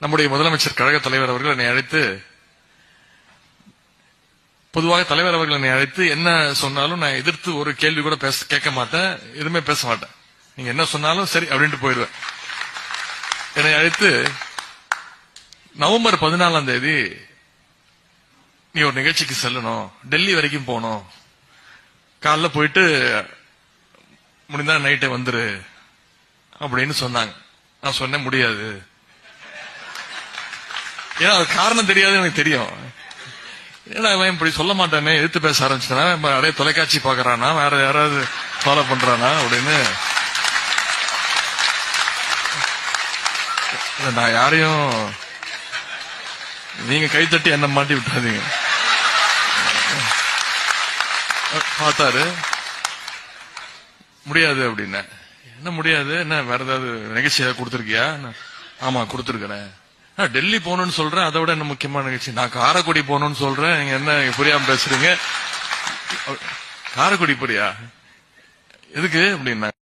நம்முடைய முதலமைச்சர் கழக தலைவர் அவர்கள் என்னை அழைத்து, பொதுவாக தலைவர் அவர்கள் என்னை அழைத்து என்ன சொன்னாலும் நான் எதிர்த்து ஒரு கேள்வி கூட கேட்க மாட்டேன், எதுவுமே பேச மாட்டேன். நீங்க என்ன சொன்னாலும் சரி அப்படின்ட்டு போயிடுவேன். என்னை அழைத்து நவம்பர் 14 நீ ஒரு நிகழ்ச்சிக்கு செல்லணும், டெல்லி வரைக்கும் போகணும், காலைல போயிட்டு முடிந்தா நைட்டே வந்துரு அப்படின்னு சொன்னாங்க. நான் சொன்னேன் முடியாது. ஏன்னா அது காரணம் தெரியாது, எனக்கு தெரியும். ஏன்னா அவன் இப்படி சொல்ல மாட்டானே, எதிர்த்து பேச ஆரம்பிச்சானா, அப்படியே தொலைக்காட்சி பாக்குறானா, வேற யாராவது ஃபாலோ பண்றானா அப்படின்னு. நான் யாரையும் நீங்க கைத்தட்டி என்ன மாட்டி விட்டாதீங்க. பார்த்தாரு, முடியாது அப்படின்ன. என்ன முடியாது, என்ன வேற ஏதாவது நிகழ்ச்சி ஏதாவது கொடுத்துருக்கியா? ஆமா கொடுத்துருக்கிறேன். டெல்லி போகணும்னு சொல்றேன், அதை விட என்ன முக்கியமான நிகழ்ச்சி? நான் காரைக்குடி போகணும்னு சொல்றேன், நீங்க என்ன புரியாம பேசுறீங்க? காரைக்குடி புரியா எதுக்கு அப்படின்னா